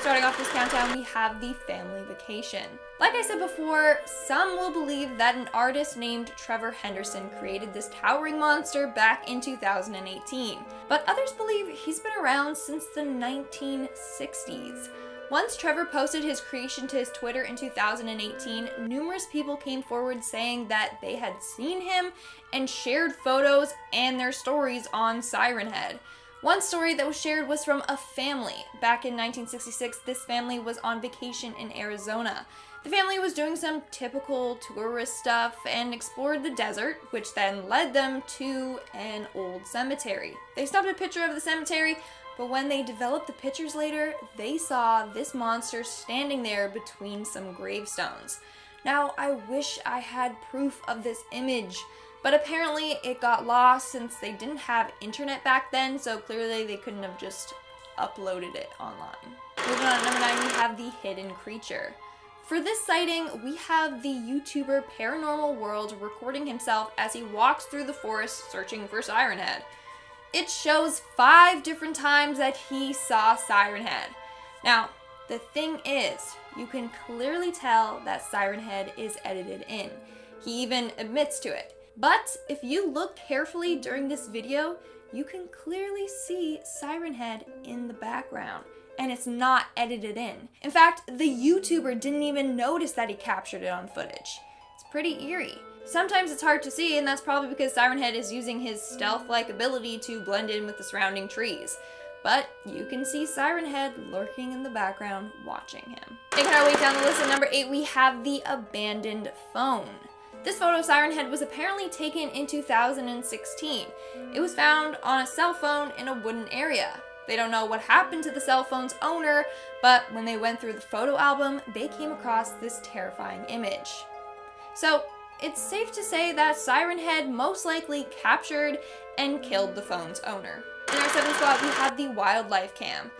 starting off this countdown, we have the family vacation. Like I said before, some will believe that an artist named Trevor Henderson created this towering monster back in 2018, but others believe he's been around since the 1960s. Once Trevor posted his creation to his Twitter in 2018, numerous people came forward saying that they had seen him and shared photos and their stories on Sirenhead. One story that was shared was from a family. Back in 1966, this family was on vacation in Arizona. The family was doing some typical tourist stuff and explored the desert, which then led them to an old cemetery. They snapped a picture of the cemetery, but when they developed the pictures later, they saw this monster standing there between some gravestones. Now, I wish I had proof of this image, but apparently it got lost since they didn't have internet back then, so clearly they couldn't have just uploaded it online. Moving on to number 9, we have the hidden creature. For this sighting, we have the YouTuber Paranormal World recording himself as he walks through the forest searching for Sirenhead. It shows 5 different times that he saw Sirenhead. Now, the thing is, you can clearly tell that Sirenhead is edited in. He even admits to it. But if you look carefully during this video, you can clearly see Sirenhead in the background, and it's not edited in. In fact, the YouTuber didn't even notice that he captured it on footage. It's pretty eerie. Sometimes it's hard to see, and that's probably because Sirenhead is using his stealth-like ability to blend in with the surrounding trees. But you can see Sirenhead lurking in the background, watching him. Making our way down the list at number 8, we have the abandoned phone. This photo of Sirenhead was apparently taken in 2016. It was found on a cell phone in a wooden area. They don't know what happened to the cell phone's owner, but when they went through the photo album, they came across this terrifying image. So, it's safe to say that Sirenhead most likely captured and killed the phone's owner. In our 7th spot, we have the wildlife cam.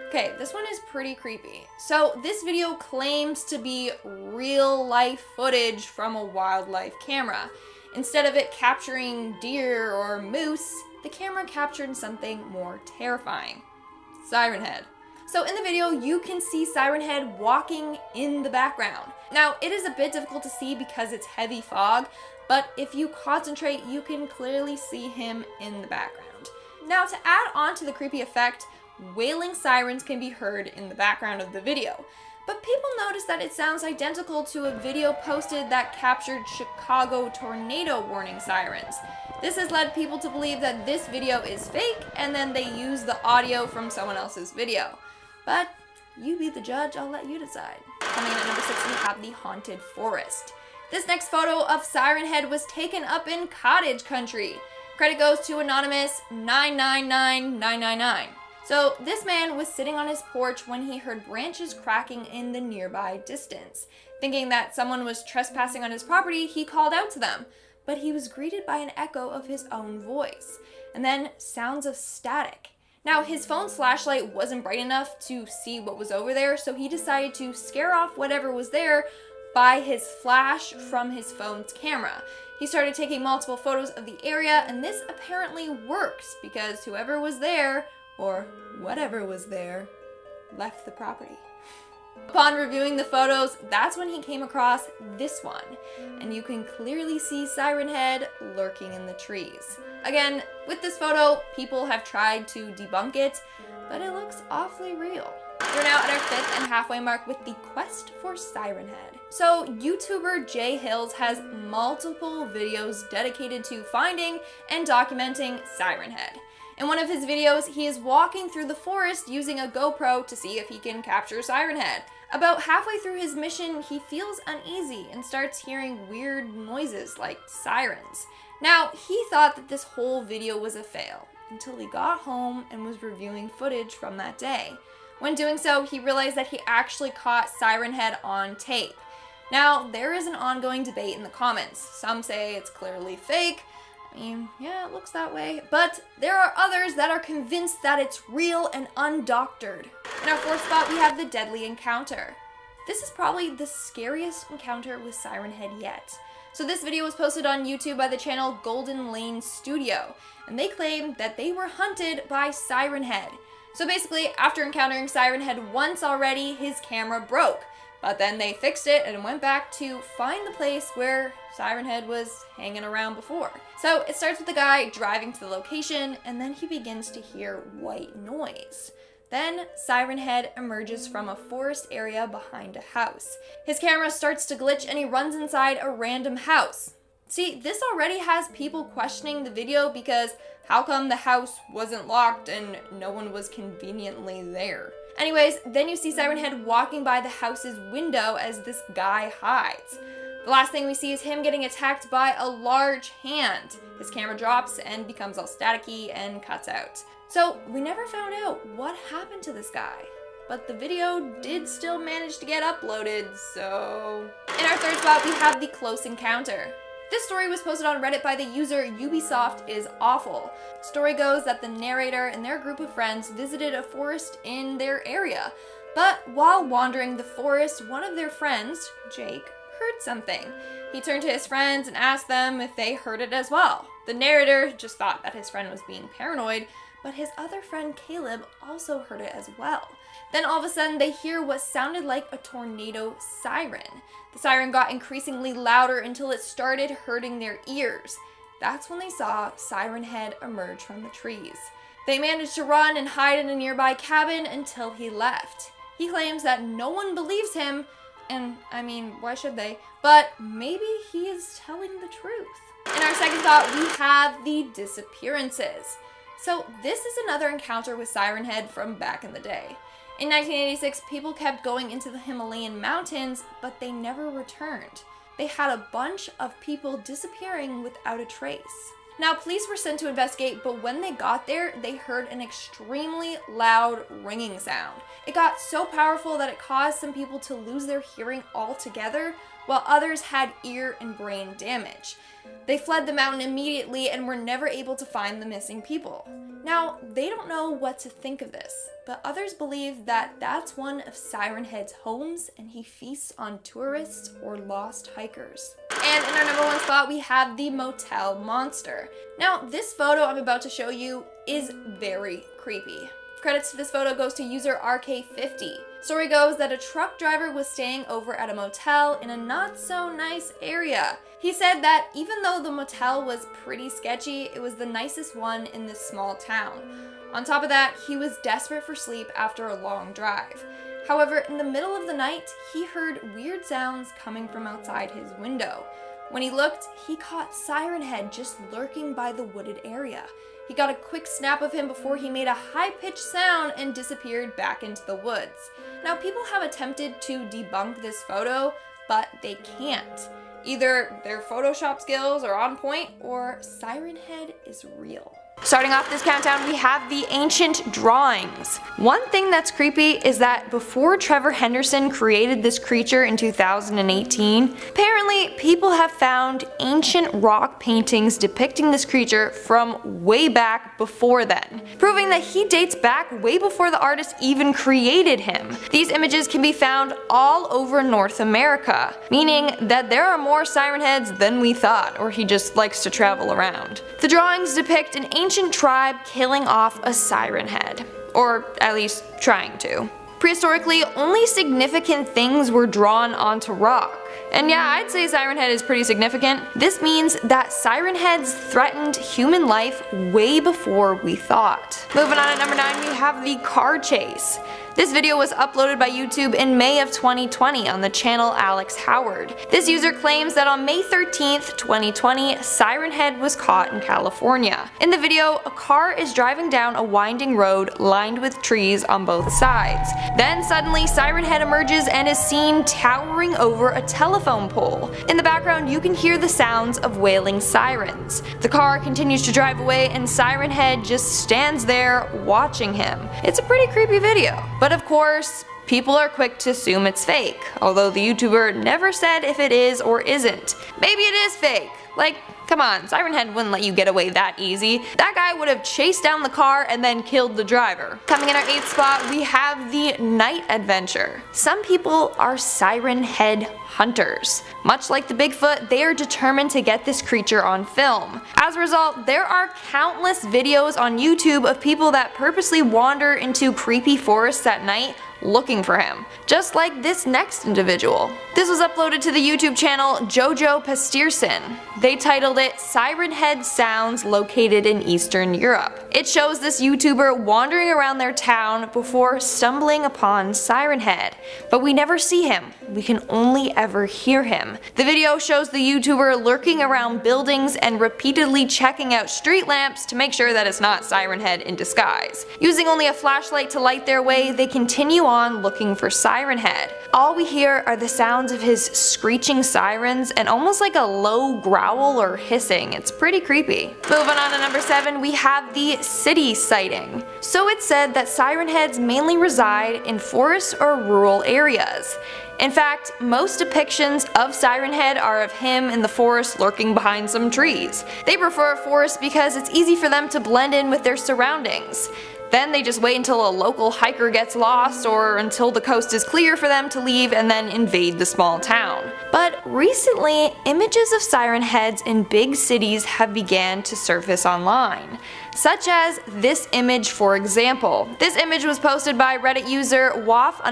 Okay, this one is pretty creepy. So this video claims to be real life footage from a wildlife camera. Instead of it capturing deer or moose, the camera captured something more terrifying. Sirenhead. So in the video, you can see Sirenhead walking in the background. Now, it is a bit difficult to see because it's heavy fog, but if you concentrate, you can clearly see him in the background. Now, to add on to the creepy effect, wailing sirens can be heard in the background of the video. But people noticed that it sounds identical to a video posted that captured Chicago tornado warning sirens. This has led people to believe that this video is fake, and then they use the audio from someone else's video. But you be the judge, I'll let you decide. Coming in at number 6, we have the haunted forest. This next photo of Sirenhead was taken up in cottage country. Credit goes to anonymous 999999. So this man was sitting on his porch when he heard branches cracking in the nearby distance. Thinking that someone was trespassing on his property, he called out to them, but he was greeted by an echo of his own voice, and then sounds of static. Now, his phone's flashlight wasn't bright enough to see what was over there, so he decided to scare off whatever was there by his flash from his phone's camera. He started taking multiple photos of the area, and this apparently works because whoever was there, or whatever was there, left the property. Upon reviewing the photos, that's when he came across this one, and you can clearly see Sirenhead lurking in the trees. Again, with this photo, people have tried to debunk it, but it looks awfully real. We're now at our 5th and halfway mark with the quest for Sirenhead. So, YouTuber Jay Hills has multiple videos dedicated to finding and documenting Sirenhead. In one of his videos, he is walking through the forest using a GoPro to see if he can capture Sirenhead. About halfway through his mission, he feels uneasy and starts hearing weird noises like sirens. Now, he thought that this whole video was a fail until he got home and was reviewing footage from that day. When doing so, he realized that he actually caught Sirenhead on tape. Now, there is an ongoing debate in the comments. Some say it's clearly fake. I mean, yeah, it looks that way. But there are others that are convinced that it's real and undoctored. In our 4th spot, we have the deadly encounter. This is probably the scariest encounter with Sirenhead yet. So this video was posted on YouTube by the channel Golden Lane Studio, and they claim that they were hunted by Sirenhead. So basically, after encountering Sirenhead once already, his camera broke. But then they fixed it and went back to find the place where Sirenhead was hanging around before. So it starts with the guy driving to the location, and then he begins to hear white noise. Then Sirenhead emerges from a forest area behind a house. His camera starts to glitch and he runs inside a random house. See, this already has people questioning the video because how come the house wasn't locked and no one was conveniently there? Anyways, then you see Sirenhead walking by the house's window as this guy hides. The last thing we see is him getting attacked by a large hand. His camera drops and becomes all staticky and cuts out. So we never found out what happened to this guy. But the video did still manage to get uploaded, so... In our third spot, we have the close encounter. This story was posted on Reddit by the user Ubisoft is awful. Story goes that the narrator and their group of friends visited a forest in their area. But while wandering the forest, one of their friends, Jake, heard something. He turned to his friends and asked them if they heard it as well. The narrator just thought that his friend was being paranoid, but his other friend Caleb also heard it as well. Then all of a sudden they hear what sounded like a tornado siren. The siren got increasingly louder until it started hurting their ears. That's when they saw Sirenhead emerge from the trees. They managed to run and hide in a nearby cabin until he left. He claims that no one believes him, and I mean, why should they? But maybe he is telling the truth. In our second thought, we have the disappearances. So this is another encounter with Sirenhead from back in the day. In 1986, people kept going into the Himalayan mountains, but they never returned. They had a bunch of people disappearing without a trace. Now, police were sent to investigate, but when they got there, they heard an extremely loud ringing sound. It got so powerful that it caused some people to lose their hearing altogether, while others had ear and brain damage. They fled the mountain immediately and were never able to find the missing people. Now, they don't know what to think of this, but others believe that that's one of Sirenhead's homes and he feasts on tourists or lost hikers. And in our number one spot, we have the motel monster. Now, this photo I'm about to show you is very creepy. Credits to this photo goes to user RK50. Story goes that a truck driver was staying over at a motel in a not so nice area. He said that even though the motel was pretty sketchy, it was the nicest one in this small town. On top of that, he was desperate for sleep after a long drive. However, in the middle of the night, he heard weird sounds coming from outside his window. When he looked, he caught Sirenhead just lurking by the wooded area. He got a quick snap of him before he made a high-pitched sound and disappeared back into the woods. Now, people have attempted to debunk this photo, but they can't. Either their Photoshop skills are on point, or Sirenhead is real. Starting off this countdown, we have the ancient drawings. One thing that's creepy is that before Trevor Henderson created this creature in 2018, apparently people have found ancient rock paintings depicting this creature from way back before then, proving that he dates back way before the artist even created him. These images can be found all over North America, meaning that there are more Sirenheads than we thought, or he just likes to travel around. The drawings depict an ancient tribe killing off a Sirenhead, or at least trying to. Prehistorically, only significant things were drawn onto rock. And yeah, I'd say Sirenhead is pretty significant. This means that Sirenheads threatened human life way before we thought. Moving on at number 9, we have the car chase. This video was uploaded by YouTube in May of 2020 on the channel Alex Howard. This user claims that on May 13th, 2020, Sirenhead was caught in California. In the video, a car is driving down a winding road lined with trees on both sides. Then suddenly, Sirenhead emerges and is seen towering over a telephone pole. In the background, you can hear the sounds of wailing sirens. The car continues to drive away and Sirenhead just stands there watching him. It's a pretty creepy video. But of course, people are quick to assume it's fake, although the YouTuber never said if it is or isn't. Maybe it is fake. Like, Come on, Sirenhead wouldn't let you get away that easy. That guy would have chased down the car and then killed the driver. Coming in our 8th spot, we have the Night Adventure. Some people are Sirenhead hunters. Much like the Bigfoot, they are determined to get this creature on film. As a result, there are countless videos on YouTube of people that purposely wander into creepy forests at night looking for him, just like this next individual. This was uploaded to the YouTube channel Jojo Pastierson. They titled it Sirenhead Sounds Located in Eastern Europe. It shows this YouTuber wandering around their town before stumbling upon Sirenhead, but we never see him. We can only ever hear him. The video shows the YouTuber lurking around buildings and repeatedly checking out street lamps to make sure that it's not Sirenhead in disguise. Using only a flashlight to light their way, they continue on looking for Sirenhead. All we hear are the sounds of his screeching sirens and almost like a low growl or hissing. It's pretty creepy. Moving on to number 7, we have the city sighting. So it's said that Sirenheads mainly reside in forests or rural areas. In fact, most depictions of Sirenhead are of him in the forest lurking behind some trees. They prefer a forest because it's easy for them to blend in with their surroundings. Then they just wait until a local hiker gets lost or until the coast is clear for them to leave and then invade the small town. But recently, images of Sirenheads in big cities have began to surface online. Such as this image, for example. This image was posted by Reddit user waf_xs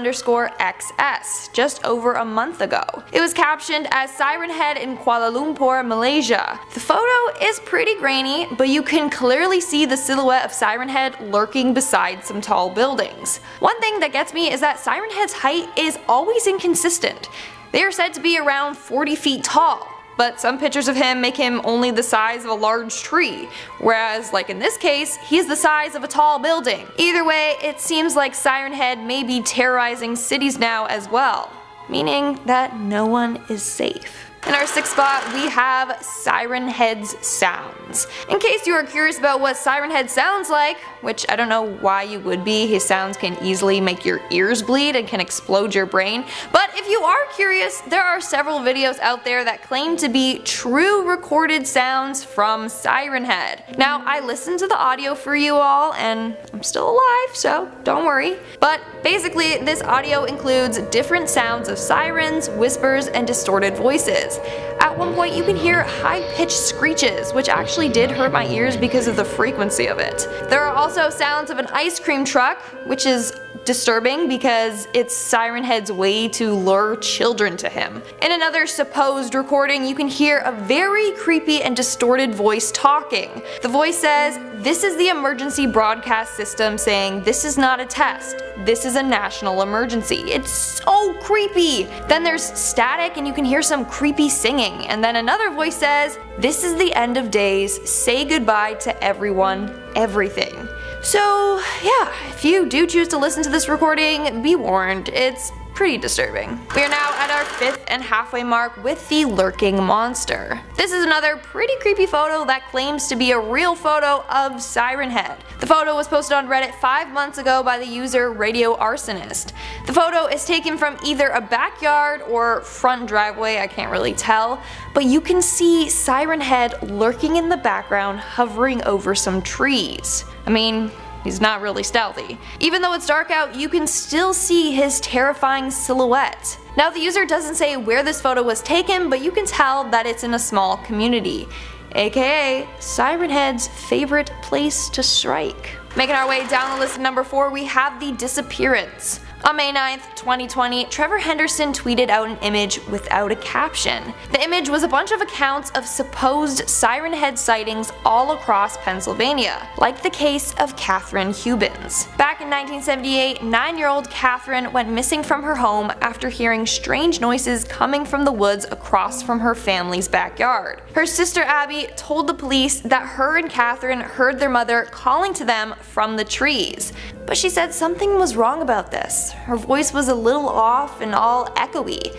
just over a month ago. It was captioned as Sirenhead in Kuala Lumpur, Malaysia. The photo is pretty grainy, but you can clearly see the silhouette of Sirenhead lurking beside some tall buildings. One thing that gets me is that Sirenhead's height is always inconsistent. They are said to be around 40 feet tall. But some pictures of him make him only the size of a large tree, whereas like in this case, he's the size of a tall building. Either way, it seems like Sirenhead may be terrorizing cities now as well, meaning that no one is safe. In our 6th spot, we have Sirenhead's sounds. In case you are curious about what Sirenhead sounds like, which I don't know why you would be, his sounds can easily make your ears bleed and can explode your brain, but if you are curious, there are several videos out there that claim to be true recorded sounds from Sirenhead. Now, I listened to the audio for you all, and I'm still alive, so don't worry. But basically, this audio includes different sounds of sirens, whispers, and distorted voices. At one point you can hear high-pitched screeches, which actually did hurt my ears because of the frequency of it. There are also sounds of an ice cream truck, which is disturbing because it's Sirenhead's way to lure children to him. In another supposed recording, you can hear a very creepy and distorted voice talking. The voice says, "This is the emergency broadcast system saying this is not a test. This is a national emergency." It's so creepy! Then there's static and you can hear some creepy singing, and then another voice says, "This is the end of days. Say goodbye to everyone, everything." So yeah, if you do choose to listen to this recording, be warned, it's pretty disturbing. We are now at our 5th and halfway mark with the lurking monster. This is another pretty creepy photo that claims to be a real photo of Sirenhead. The photo was posted on Reddit 5 months ago by the user Radio Arsonist. The photo is taken from either a backyard or front driveway, I can't really tell, but you can see Sirenhead lurking in the background, hovering over some trees. I mean, he's not really stealthy. Even though it's dark out, you can still see his terrifying silhouette. Now, the user doesn't say where this photo was taken, but you can tell that it's in a small community, aka Sirenhead's favorite place to strike. Making our way down the list at number 4, we have the disappearance. On May 9th, 2020, Trevor Henderson tweeted out an image without a caption. The image was a bunch of accounts of supposed Sirenhead sightings all across Pennsylvania, like the case of Catherine Hubbins. Back in 1978, 9-year-old Catherine went missing from her home after hearing strange noises coming from the woods across from her family's backyard. Her sister Abby told the police that her and Catherine heard their mother calling to them from the trees, but she said something was wrong about this. Her voice was a little off and all echoey.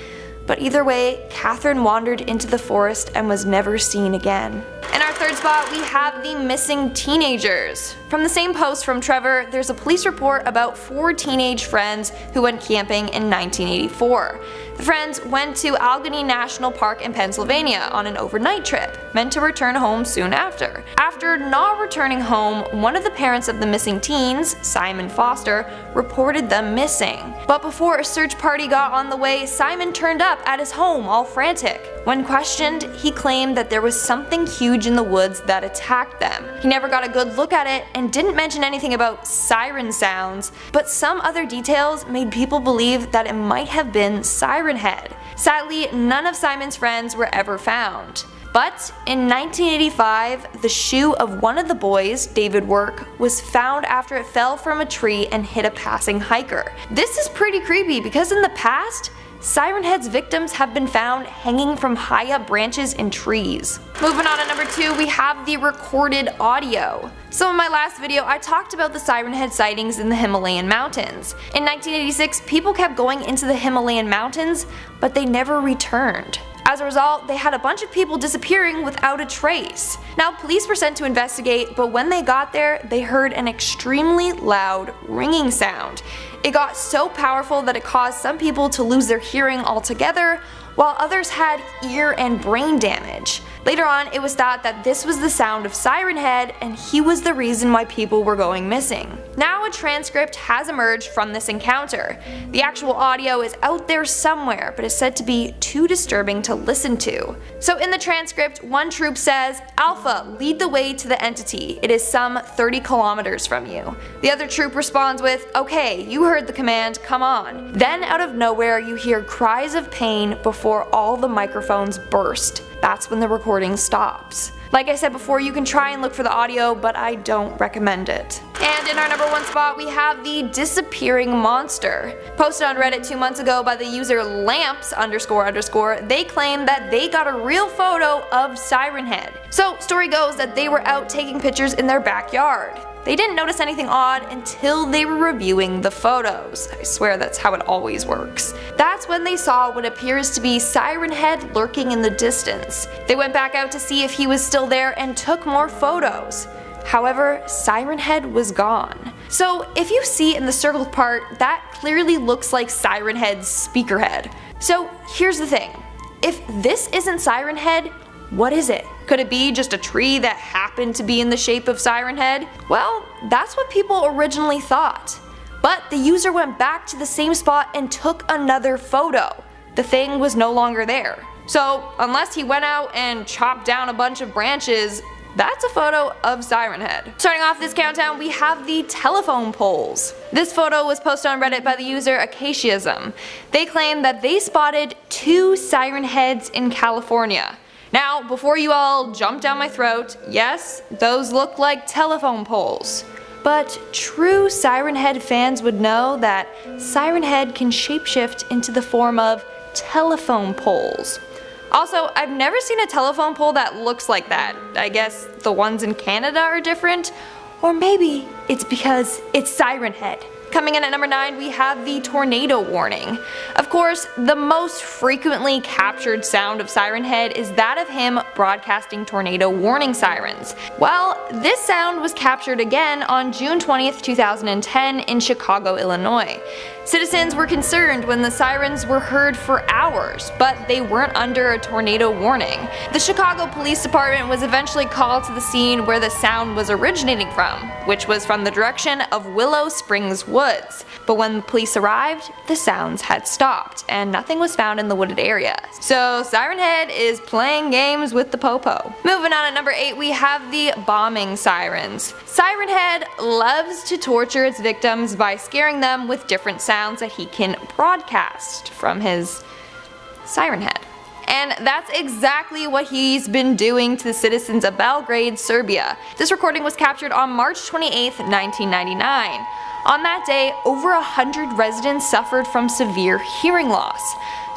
But either way, Catherine wandered into the forest and was never seen again. In our 3rd third spot, we have the missing teenagers. From the same post from Trevor, there's a police report about 4 teenage friends who went camping in 1984. The friends went to Allegheny National Park in Pennsylvania on an overnight trip, meant to return home soon after. After not returning home, one of the parents of the missing teens, Simon Foster, reported them missing. But before a search party got on the way, Simon turned up at his home all frantic. When questioned, he claimed that there was something huge in the woods that attacked them. He never got a good look at it and didn't mention anything about siren sounds, but some other details made people believe that it might have been Sirenhead. Sadly, none of Simon's friends were ever found. But in 1985, the shoe of one of the boys, David Work, was found after it fell from a tree and hit a passing hiker. This is pretty creepy because in the past, Sirenhead's victims have been found hanging from high up branches in trees. Moving on to number 2, we have the recorded audio. So in my last video, I talked about the Sirenhead sightings in the Himalayan mountains. In 1986, people kept going into the Himalayan mountains, but they never returned. As a result, they had a bunch of people disappearing without a trace. Now, police were sent to investigate, but when they got there, they heard an extremely loud ringing sound. It got so powerful that it caused some people to lose their hearing altogether, while others had ear and brain damage. Later on, it was thought that this was the sound of Sirenhead, and he was the reason why people were going missing. Now a transcript has emerged from this encounter. The actual audio is out there somewhere, but is said to be too disturbing to listen to. So in the transcript, one troop says, "Alpha, lead the way to the entity. It is some 30 kilometers from you." The other troop responds with, "Okay, you heard the command, come on." Then out of nowhere, you hear cries of pain before all the microphones burst. That's when the recording stops. Like I said before, you can try and look for the audio, but I don't recommend it. And in our number 1 spot, we have the disappearing monster. Posted on Reddit 2 months ago by the user lamps__, they claim that they got a real photo of Sirenhead. So story goes that they were out taking pictures in their backyard. They didn't notice anything odd until they were reviewing the photos. I swear that's how it always works. That's when they saw what appears to be Sirenhead lurking in the distance. They went back out to see if he was still there and took more photos. However, Sirenhead was gone. So if you see in the circled part, that clearly looks like Sirenhead's speaker head. So here's the thing. If this isn't Sirenhead, what is it? Could it be just a tree that happened to be in the shape of Sirenhead? Well, that's what people originally thought. But the user went back to the same spot and took another photo. The thing was no longer there. So unless he went out and chopped down a bunch of branches, that's a photo of Sirenhead. Starting off this countdown, we have the telephone poles. This photo was posted on Reddit by the user Acaciasm. They claim that they spotted 2 Sirenheads in California. Now, before you all jump down my throat, yes, those look like telephone poles. But true Sirenhead fans would know that Sirenhead can shapeshift into the form of telephone poles. Also, I've never seen a telephone pole that looks like that. I guess the ones in Canada are different, or maybe it's because it's Sirenhead. Coming in at number 9, we have the tornado warning. Of course, the most frequently captured sound of Sirenhead is that of him broadcasting tornado warning sirens. Well, this sound was captured again on June 20th, 2010 in Chicago, Illinois. Citizens were concerned when the sirens were heard for hours, but they weren't under a tornado warning. The Chicago Police Department was eventually called to the scene where the sound was originating from, which was from the direction of Willow Springs Woods. But when the police arrived, the sounds had stopped, and nothing was found in the wooded area. So Sirenhead is playing games with the popo. Moving on at number 8, we have the bombing sirens. Sirenhead loves to torture its victims by scaring them with different sounds that he can broadcast from his siren head. And that's exactly what he's been doing to the citizens of Belgrade, Serbia. This recording was captured on March 28th, 1999. On that day, over 100 residents suffered from severe hearing loss.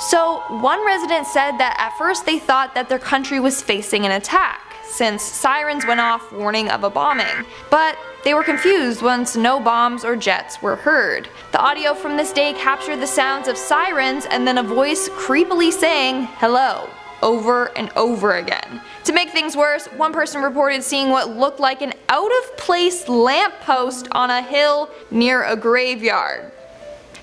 So one resident said that at first they thought that their country was facing an attack, since sirens went off warning of a bombing. But they were confused once no bombs or jets were heard. The audio from this day captured the sounds of sirens and then a voice creepily saying hello. over and over again. To make things worse, one person reported seeing what looked like an out-of-place lamppost on a hill near a graveyard.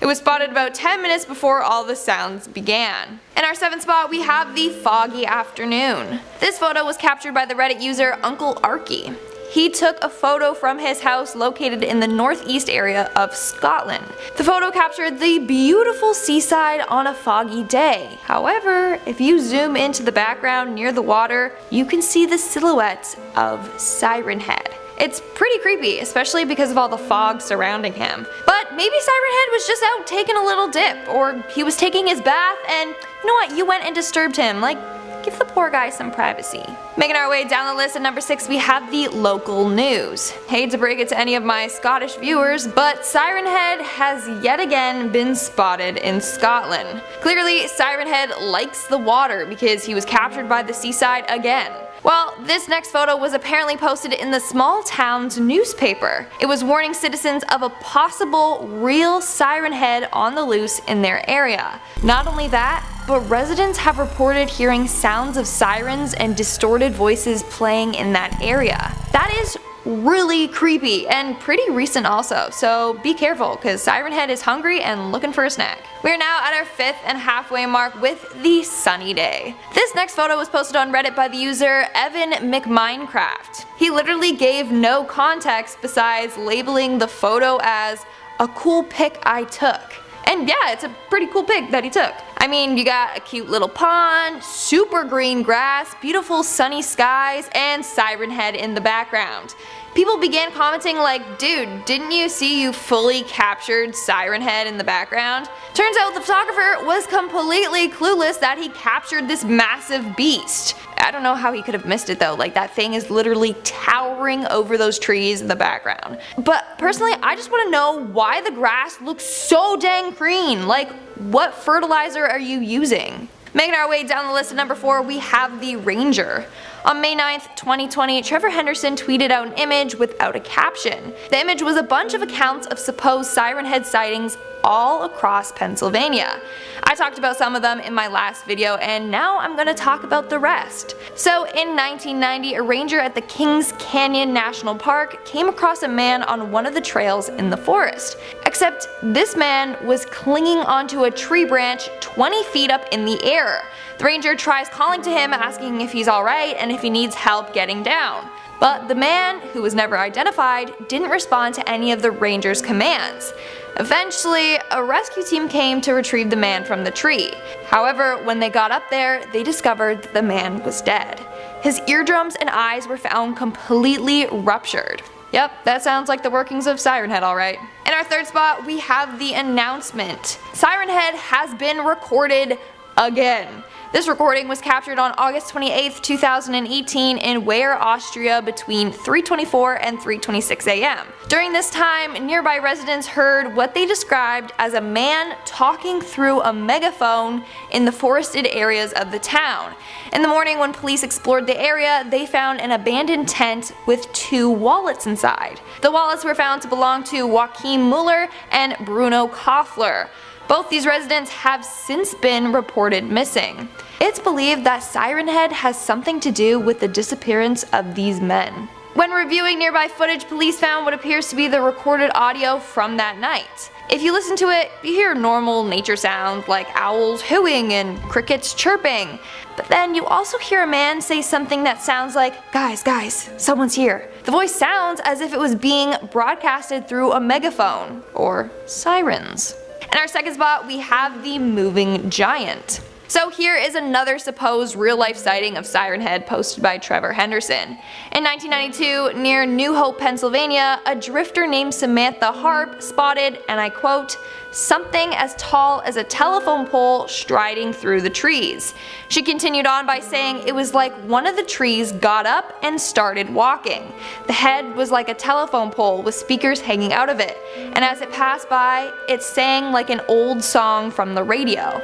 It was spotted about 10 minutes before all the sounds began. In our 7th spot, we have the foggy afternoon. This photo was captured by the Reddit user Uncle Arky. He took a photo from his house located in the northeast area of Scotland. The photo captured the beautiful seaside on a foggy day. However, if you zoom into the background near the water, you can see the silhouette of Sirenhead. It's pretty creepy, especially because of all the fog surrounding him. But maybe Sirenhead was just out taking a little dip, or he was taking his bath and, you know what, you went and disturbed him. Like, give the poor guy some privacy. Making our way down the list at number 6, we have the local news. Hate to break it to any of my Scottish viewers, but Sirenhead has yet again been spotted in Scotland. Clearly, Sirenhead likes the water because he was captured by the seaside again. Well, this next photo was apparently posted in the small town's newspaper. It was warning citizens of a possible real Sirenhead on the loose in their area. Not only that, but residents have reported hearing sounds of sirens and distorted voices playing in that area. That is really creepy and pretty recent also, so be careful because Sirenhead is hungry and looking for a snack. We are now at our 5th and halfway mark with the sunny day. This next photo was posted on Reddit by the user Evan McMinecraft. He literally gave no context besides labeling the photo as a cool pic I took. And yeah, it's a pretty cool pic that he took. I mean, you got a cute little pond, super green grass, beautiful sunny skies, and Sirenhead in the background. People began commenting like, dude, didn't you see you fully captured Sirenhead in the background? Turns out the photographer was completely clueless that he captured this massive beast. I don't know how he could have missed it though, like that thing is literally towering over those trees in the background. But personally, I just want to know why the grass looks so dang green. Like, what fertilizer are you using? Making our way down the list at number 4, we have the Ranger. On May 9th, 2020, Trevor Henderson tweeted out an image without a caption. The image was a bunch of accounts of supposed Sirenhead sightings all across Pennsylvania. I talked about some of them in my last video, and now I'm going to talk about the rest. So in 1990, a ranger at the Kings Canyon National Park came across a man on one of the trails in the forest. Except this man was clinging onto a tree branch 20 feet up in the air. The ranger tries calling to him, asking if he's alright and if he needs help getting down. But the man, who was never identified, didn't respond to any of the ranger's commands. Eventually, a rescue team came to retrieve the man from the tree. However, when they got up there, they discovered that the man was dead. His eardrums and eyes were found completely ruptured. Yep, that sounds like the workings of Sirenhead alright. In our 3rd spot, we have the announcement. Sirenhead has been recorded again. This recording was captured on August 28, 2018 in Weyer, Austria between 3:24 and 3:26 a.m. During this time, nearby residents heard what they described as a man talking through a megaphone in the forested areas of the town. In the morning, when police explored the area, they found an abandoned tent with 2 wallets inside. The wallets were found to belong to Joachim Muller and Bruno Koffler. Both these residents have since been reported missing. It's believed that Sirenhead has something to do with the disappearance of these men. When reviewing nearby footage, police found what appears to be the recorded audio from that night. If you listen to it, you hear normal nature sounds like owls hooting and crickets chirping. But then you also hear a man say something that sounds like, guys, someone's here. The voice sounds as if it was being broadcasted through a megaphone, or sirens. In our 2nd spot, we have the moving giant. So here is another supposed real-life sighting of Sirenhead posted by Trevor Henderson. In 1992, near New Hope, Pennsylvania, a drifter named Samantha Harp spotted, and I quote, something as tall as a telephone pole striding through the trees. She continued on by saying it was like one of the trees got up and started walking. The head was like a telephone pole with speakers hanging out of it, and as it passed by, it sang like an old song from the radio.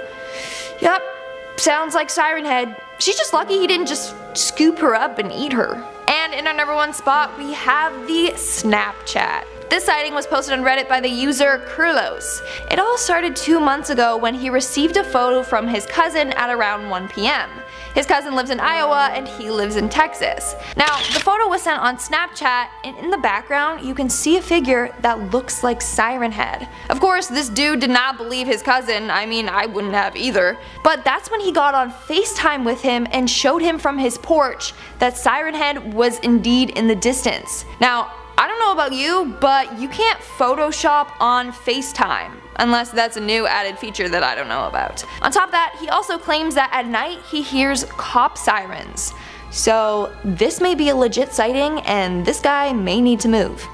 Yep, sounds like Sirenhead. She's just lucky he didn't just scoop her up and eat her. And in our number 1 spot, we have the Snapchat. This sighting was posted on Reddit by the user Kurlos. It all started 2 months ago when he received a photo from his cousin at around 1 p.m. His cousin lives in Iowa and he lives in Texas. Now, the photo was sent on Snapchat, and in the background you can see a figure that looks like Sirenhead. Of course, this dude did not believe his cousin. I mean, I wouldn't have either. But that's when he got on FaceTime with him and showed him from his porch that Sirenhead was indeed in the distance. Now, I don't know about you, but you can't Photoshop on FaceTime. Unless that's a new added feature that I don't know about. On top of that, he also claims that at night he hears cop sirens. So this may be a legit sighting and this guy may need to move.